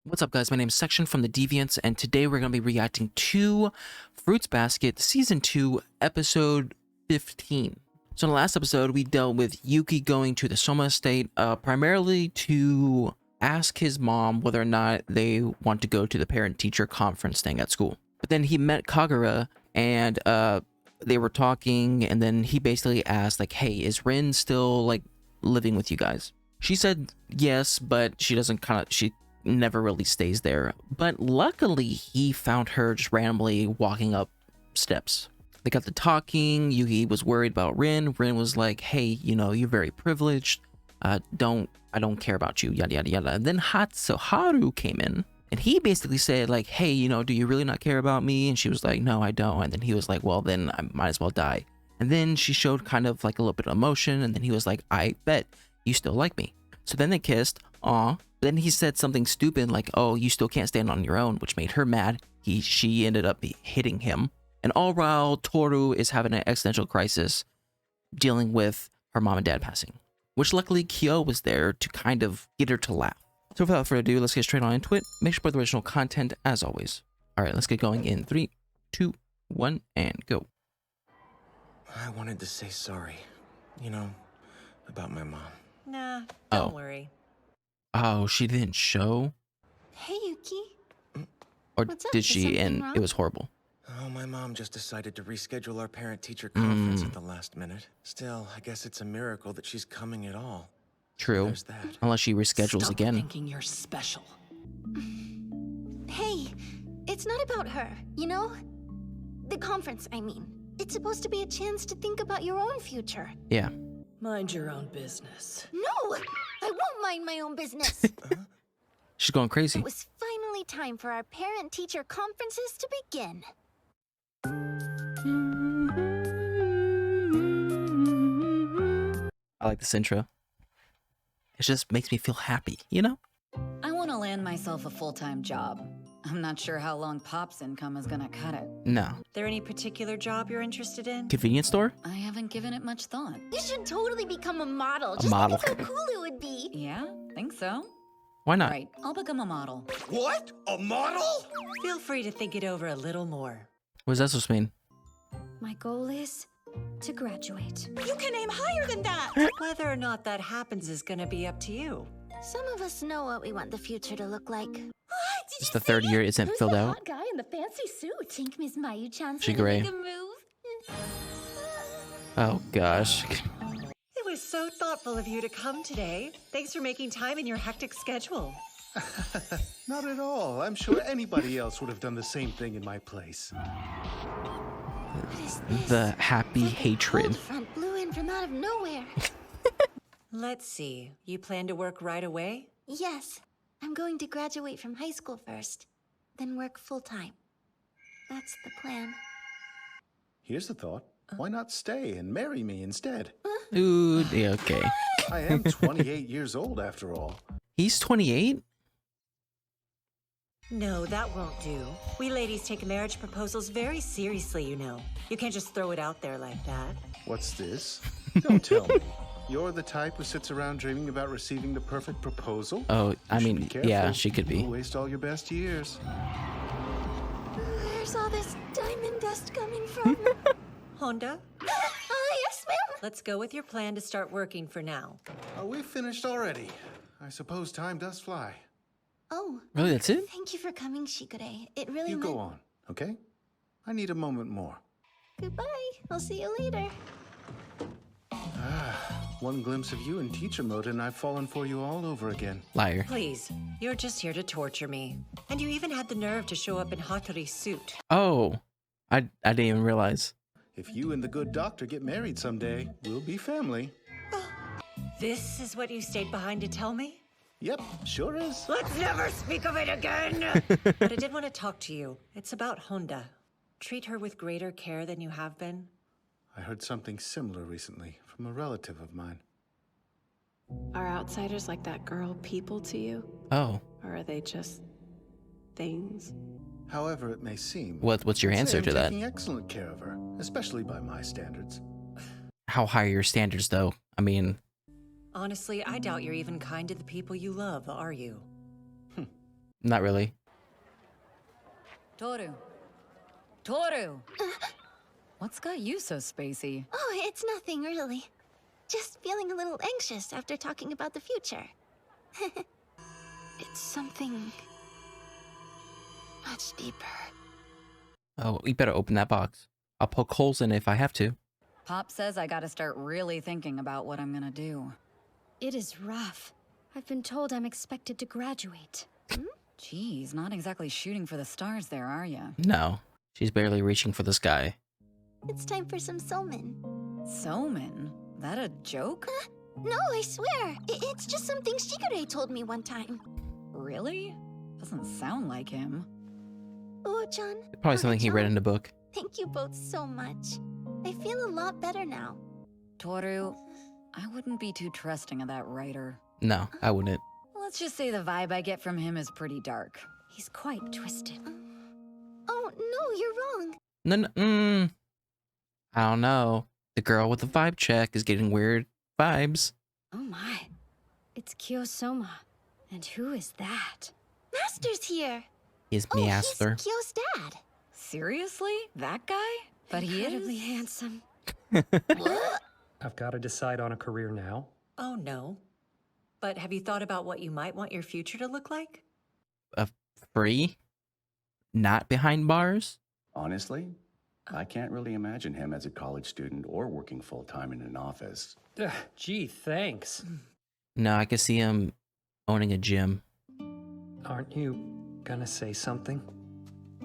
What's up, guys? My name is Section from the Deviants, and today we're going to be reacting to Fruits Basket Season 2, Episode 15. So in the last episode, we dealt with Yuki going to the Soma estate, primarily to ask his mom whether or not they want to go to the parent-teacher conference thing at school. But then he met Kagura, and they were talking, and then he basically asked, like, hey, is Rin still, like, living with you guys? She said yes, but she never really stays there. But luckily, he found her just randomly walking up steps. They got to talking. Yuki was worried about Rin. Rin was like, hey, you know, you're very privileged. I don't care about you, yada, yada, yada. And then Tohru came in, and he basically said, like, hey, you know, do you really not care about me? And she was like, no, I don't. And then he was like, well, then I might as well die. And then she showed kind of like a little bit of emotion, and then he was like, I bet you still like me. So then they kissed. Aw. Then he said something stupid like, oh, you still can't stand on your own, which made her mad. She ended up hitting him. And all while Tohru is having an existential crisis dealing with her mom and dad passing, which luckily Kyo was there to kind of get her to laugh. So without further ado, let's get straight on into it. Make sure to support the original content as always. All right, let's get going in 3, 2, 1, and go. I wanted to say sorry, you know, about my mom. Nah, don't worry. Oh, she didn't show? Hey, Yuki. Or What's up? did Is she? something And wrong? it was horrible. Oh, my mom just decided to reschedule our parent-teacher conference at the last minute. Still, I guess it's a miracle that she's coming at all. True. There's that. Unless she reschedules Stop again. thinking you're special. Hey, it's not about her, you know? The conference, I mean. It's supposed to be a chance to think about your own future. Yeah. Mind your own business. No! I won't mind my own business. She's going crazy. It was finally time for our parent-teacher conferences to begin. I like this intro. It just makes me feel happy, you know? I want to land myself a full-time job. I'm not sure how long Pop's income is gonna cut it. No. There any particular job you're interested in? Convenience store? I haven't given it much thought. You should totally become a model. A Just model. think of how cool it would be. Yeah, think so? Why not? Right, I'll become a model. What? A model? Feel free to think it over a little more. What does that supposed to mean? My goal is to graduate. You can aim higher than that! Whether or not that happens is gonna be up to you. Some of us know what we want the future to look like. It's the third year isn't filled the out. hot guy in the fancy suit? Think Miss Mayu-chan's She gonna gray. make a move? Oh gosh. It was so thoughtful of you to come today. Thanks for making time in your hectic schedule. Not at all. I'm sure anybody else would have done the same thing in my place. What is this? The happy It's like a hatred. cold front blew in from out of nowhere. Let's see. You plan to work right away? Yes, I'm going to graduate from high school first, then work full-time. That's the plan. Here's the thought. Why not stay and marry me instead? Dude, yeah, okay. I am 28 years old after all. He's 28? No, that won't do. We ladies take marriage proposals very seriously, you know. You can't just throw it out there like that. What's this? Don't tell me. You're the type who sits around dreaming about receiving the perfect proposal? Oh, I You should mean, be careful. yeah, she could be. You'll waste all your best years. Where's all this diamond dust coming from? Honda, Yes, ma'am. let's go with your plan to start working for now. Are we finished already? I suppose time does fly. Oh, Really, that's it? thank you for coming, Shigure. It really You meant... go on, okay? I need a moment more. Goodbye. I'll see you later. One glimpse of you in teacher mode and I've fallen for you all over again. Liar. Please, you're just here to torture me. And you even had the nerve to show up in Hattori's suit. Oh. I didn't even realize. If you and the good doctor get married someday, we'll be family. This is what you stayed behind to tell me? Yep, sure is. Let's never speak of it again! But I did want to talk to you. It's about Honda. Treat her with greater care than you have been. I heard something similar recently from a relative of mine. Are outsiders like that girl people to you? Oh. Or are they just things? However it may seem, What's your I'd say answer I'm to that? taking excellent care of her, especially by my standards. How high are your standards, though? I mean, Honestly, I doubt you're even kind to the people you love, are you? Not really. Tohru. Tohru! What's got you so spacey? Oh, it's nothing really. Just feeling a little anxious after talking about the future. It's something much deeper. Oh, we better open that box. I'll poke holes in it if I have to. Pop says I gotta start really thinking about what I'm gonna do. It is rough. I've been told I'm expected to graduate. Geez, not exactly shooting for the stars there, are ya? No, she's barely reaching for the sky. It's time for some somen. Somen? That a joke? No, I swear. It's just something Shigure told me one time. Really? Doesn't sound like him. Oh-chan. Probably something he read in the book. Thank you both so much. I feel a lot better now. Tohru, I wouldn't be too trusting of that writer. No, I wouldn't. Let's just say the vibe I get from him is pretty dark. He's quite twisted. Oh, no, you're wrong. No, I don't know. The girl with the vibe check is getting weird vibes. Oh my. It's Kiyosoma. And who is that? Master's here. He's Oh, he's Master. Kyo's dad. Seriously? That guy? But he Incredibly is... handsome. I've got to decide on a career now. Oh, no. But have you thought about what you might want your future to look like? Free? Not behind bars? Honestly, I can't really imagine him as a college student or working full-time in an office. Gee, thanks. No, I can see him owning a gym. Aren't you gonna say something?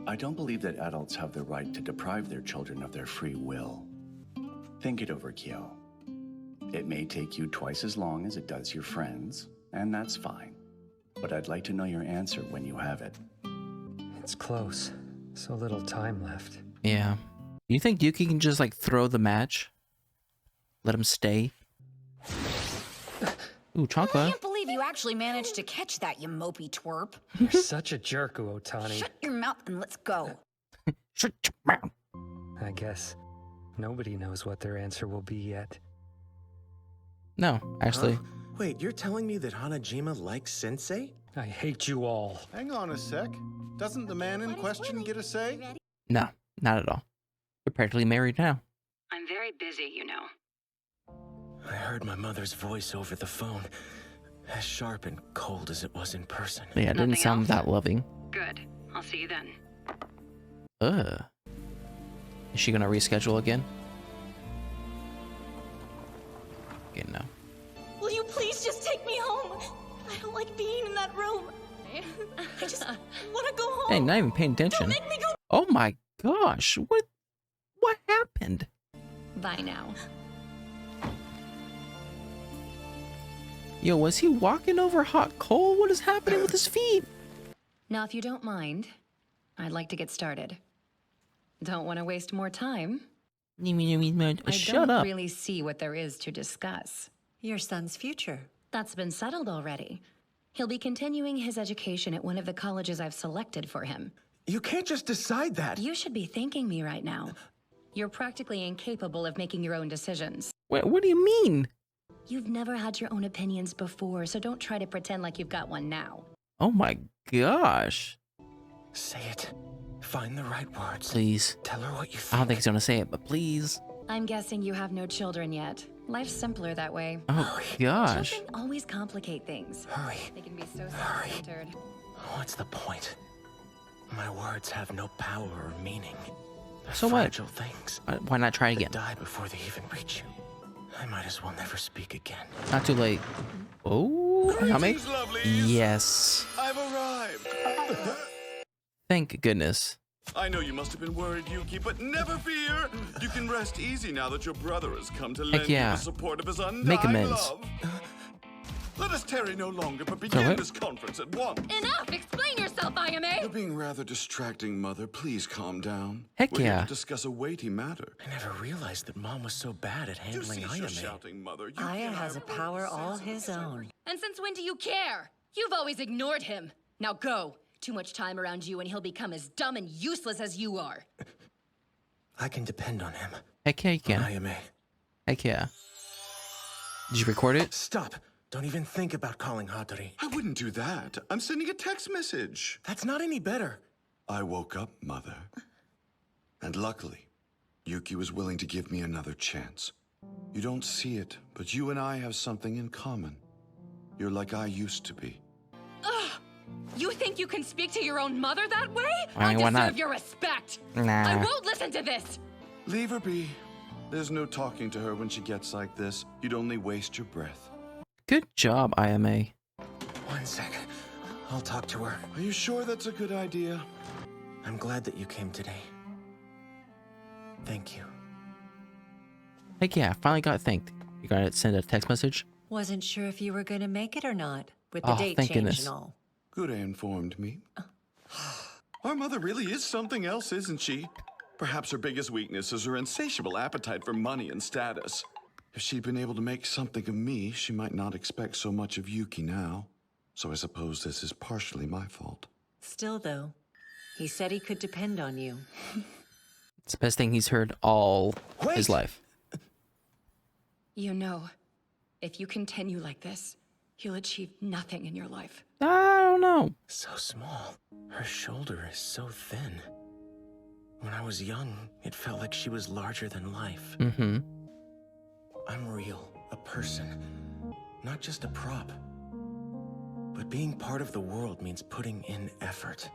I don't believe that adults have the right to deprive their children of their free will. Think it over, Kyo. It may take you twice as long as it does your friends, and that's fine. But I'd like to know your answer when you have it. It's close. So little time left. Yeah. You think Yuki can just like throw the match? Let him stay? Ooh, I Chankwa. can't believe you actually managed to catch that, you mopey twerp. You're such a jerk, Otani. Shut your mouth and let's go. Shut your mouth. I guess nobody knows what their answer will be yet. No, actually. Huh? Wait, you're telling me that Hanajima likes Sensei? I hate you all. Hang on a sec. Doesn't the man in question get a say? No, not at all. They're practically married now. I'm very busy, you know. I heard my mother's voice over the phone, as sharp and cold as it was in person. Yeah, it didn't Nothing sound else? that loving. Good. I'll see you then. Is she gonna reschedule again? Okay, no. Will you please just take me home? I don't like being in that room. I just want to go home. Hey, not even paying attention. Don't make me go. Oh my gosh, what happened? Bye now. Yo, was he walking over hot coal? What is happening with his feet? Now, if you don't mind, I'd like to get started. Don't want to waste more time. I Shut don't up. really see what there is to discuss. Your son's future. That's been settled already. He'll be continuing his education at one of the colleges I've selected for him. You can't just decide that. You should be thanking me right now. You're practically incapable of making your own decisions. What do you mean? You've never had your own opinions before, so don't try to pretend like you've got one now. Oh my gosh. Say it. Find the right words. Please. Tell her what you think. I don't think he's gonna say it, but please. I'm guessing you have no children yet. Life's simpler that way. Oh gosh. Children always complicate things. Hurry. They can be so Hurry. self-centered. What's the point? My words have no power or meaning. They're So what? fragile things. Why not try That again? die before they even reach you. I might as well never speak again. Not too late. Oh, Hame? Yes. I've arrived. Thank goodness. I know you must have been worried, Yuki, but never fear. You can rest easy now that your brother has come to lend yeah. you the support of his undying Make amends. love. Let us tarry no longer, but So begin what? this conference at once. Enough! Explain yourself, You're Ayame! being rather distracting, Mother. Please calm down. Heck We're here yeah. to discuss a weighty matter. I never realized that Mom was so bad at Do handling cease your Ayame. shouting, Mother. Yuki Aya and I has a are both power all sensible his disciples. own. And since when do you care? You've always ignored him. Now go. Too much time around you and he'll become as dumb and useless as you are. I can depend on him. Heck yeah, you On can. Ayame. Heck yeah. Did you record it? Stop. Don't even think about calling Hattori. I wouldn't do that. I'm sending a text message. That's not any better. I woke up, Mother. And luckily, Yuki was willing to give me another chance. You don't see it, but you and I have something in common. You're like I used to be. Ugh! You think you can speak to your own mother that way? I mean, why not? Deserve your respect. Nah. I won't listen to this. Leave her be. There's no talking to her when she gets like this. You'd only waste your breath. Good job, IMA. 1 second. I'll talk to her. Are you sure that's a good idea? I'm glad that you came today. Thank you. Heck yeah, finally got thanked. You gotta send a text message? Wasn't sure if you were gonna make it or not, with the Oh, date thank change goodness. and all. Good informed me. Our mother really is something else, isn't she? Perhaps her biggest weakness is her insatiable appetite for money and status. If she'd been able to make something of me, she might not expect so much of Yuki now. So I suppose this is partially my fault. Still, though, he said he could depend on you. It's the best thing he's heard all his life. You know, if you continue like this, you'll achieve nothing in your life. I don't know. So small. Her shoulder is so thin. When I was young, it felt like she was larger than life. Mm-hmm. I'm real, a person, not just a prop. But being part of the world means putting in effort.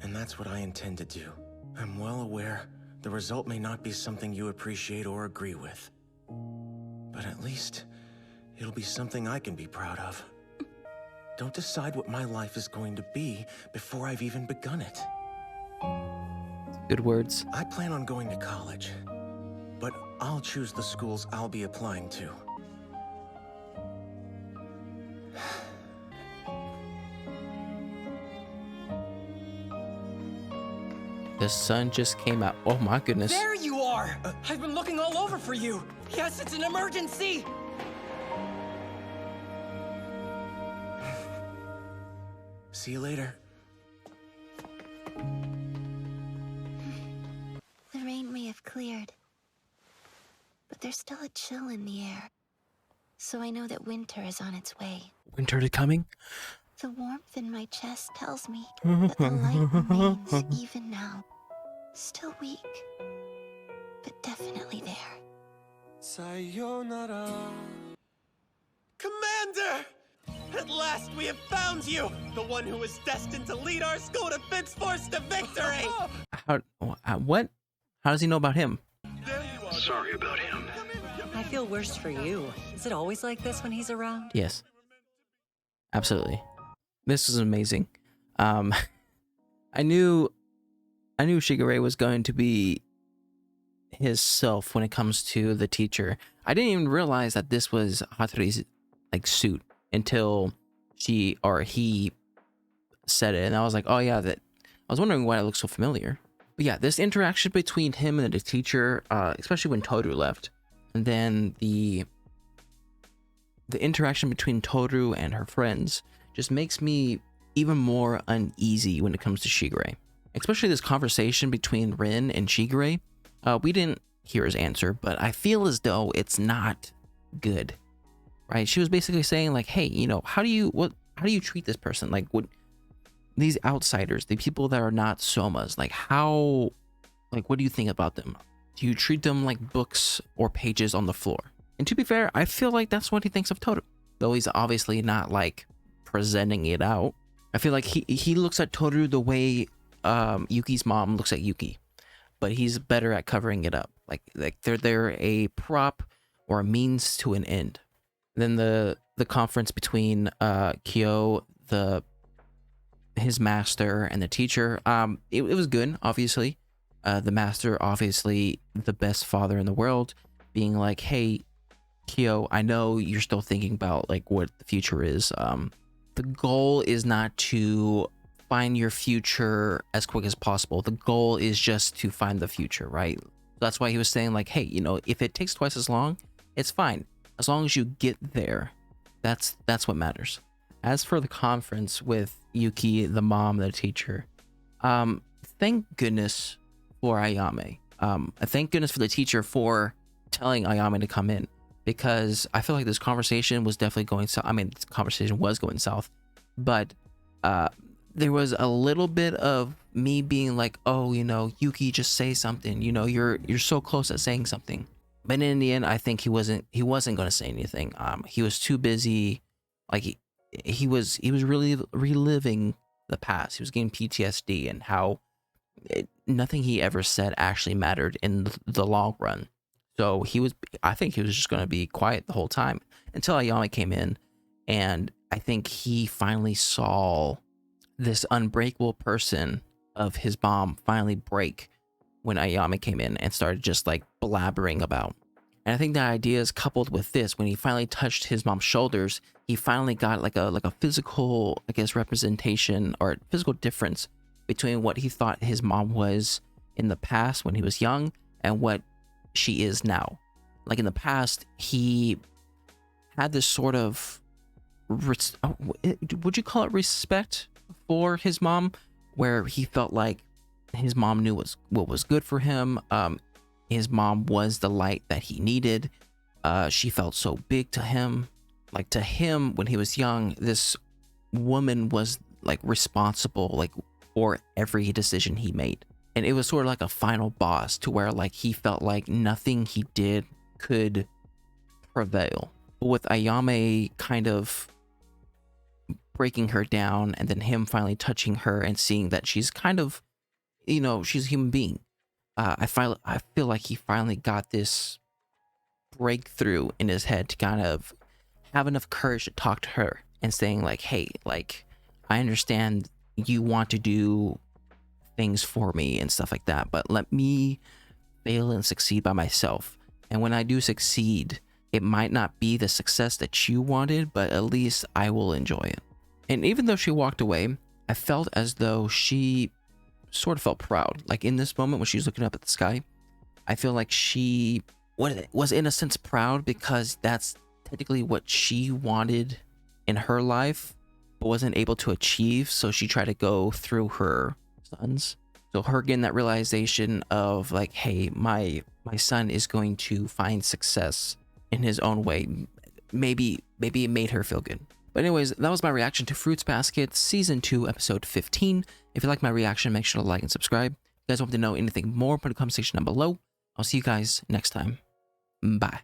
And that's what I intend to do. I'm well aware the result may not be something you appreciate or agree with. But at least, it'll be something I can be proud of. Don't decide what my life is going to be before I've even begun it. Good words. I plan on going to college, but I'll choose the schools I'll be applying to. The sun just came out. Oh my goodness. There you are! I've been looking all over for you. Yes, it's an emergency! See you later. The rain may have cleared, but there's still a chill in the air. So I know that winter is on its way. Winter is coming? The warmth in my chest tells me that the light remains even now. Still weak, but definitely there. Sayonara. Commander! At last we have found you! The one who is destined to lead our school defense force to victory! What? How does he know about him? Sorry about him. I feel worse for you. Is it always like this when he's around? Yes. Absolutely. This is amazing. I knew Shigure was going to be his self when it comes to the teacher. I didn't even realize that this was Hattori's like suit until she or he said it, and I was like, oh yeah, that. I was wondering why it looked so familiar. But yeah, this interaction between him and the teacher, especially when Tohru left, and then the interaction between Tohru and her friends just makes me even more uneasy when it comes to Shigure. Especially this conversation between Rin and Shigure. We didn't hear his answer, but I feel as though it's not good. Right? She was basically saying like, hey, you know, how do you treat this person? Like, these outsiders, the people that are not Somas, like what do you think about them? Do you treat them like books or pages on the floor? And to be fair, I feel like that's what he thinks of Tohru. Though he's obviously not like presenting it out. I feel like he looks at Tohru the way Yuki's mom looks at Yuki. But he's better at covering it up. Like they're a prop or a means to an end. Then the conference between Kyo, his master, and the teacher, it was good, obviously. The master, obviously the best father in the world, being like, hey, Kyo, I know you're still thinking about like what the future is. The goal is not to find your future as quick as possible. The goal is just to find the future, right? That's why he was saying like, hey, you know, if it takes twice as long, it's fine. As long as you get there, that's what matters. As for the conference with Yuki, the mom, the teacher, thank goodness for Ayame. Thank goodness for the teacher for telling Ayame to come in, because I feel like this conversation was definitely going south. I mean, this conversation was going south, but there was a little bit of me being like, oh, you know, Yuki, just say something. You know, you're so close at saying something. But in the end, I think he wasn't going to say anything. He was too busy. Like he was really reliving the past. He was getting PTSD, and how nothing he ever said actually mattered in the long run. So I think he was just going to be quiet the whole time until Ayame came in, and I think he finally saw this unbreakable person of his mom finally break when Ayame came in and started just like blabbering about. And I think that idea is coupled with this: when he finally touched his mom's shoulders, he finally got like a physical, I guess, representation or physical difference between what he thought his mom was in the past when he was young and what she is now. Like in the past, he had this sort of would you call it respect for his mom, where he felt like his mom knew what was good for him. His mom was the light that he needed. She felt so big to him. Like to him, when he was young, this woman was like responsible like for every decision he made. And it was sort of like a final boss to where like he felt like nothing he did could prevail. But with Ayame kind of breaking her down, and then him finally touching her and seeing that she's kind of, you know, she's a human being. I feel like he finally got this breakthrough in his head to kind of have enough courage to talk to her and saying like, hey, like, I understand you want to do things for me and stuff like that, but let me fail and succeed by myself. And when I do succeed, it might not be the success that you wanted, but at least I will enjoy it. And even though she walked away, I felt as though she sort of felt proud. Like in this moment when she was looking up at the sky, I feel like she was in a sense proud, because that's technically what she wanted in her life, but wasn't able to achieve. So she tried to go through her sons. So her getting that realization of like, hey, my son is going to find success in his own way. Maybe it made her feel good. But anyways, that was my reaction to Fruits Basket Season 2, Episode 15. If you like my reaction, make sure to like and subscribe. If you guys want to know anything more, put in the comment section down below. I'll see you guys next time. Bye.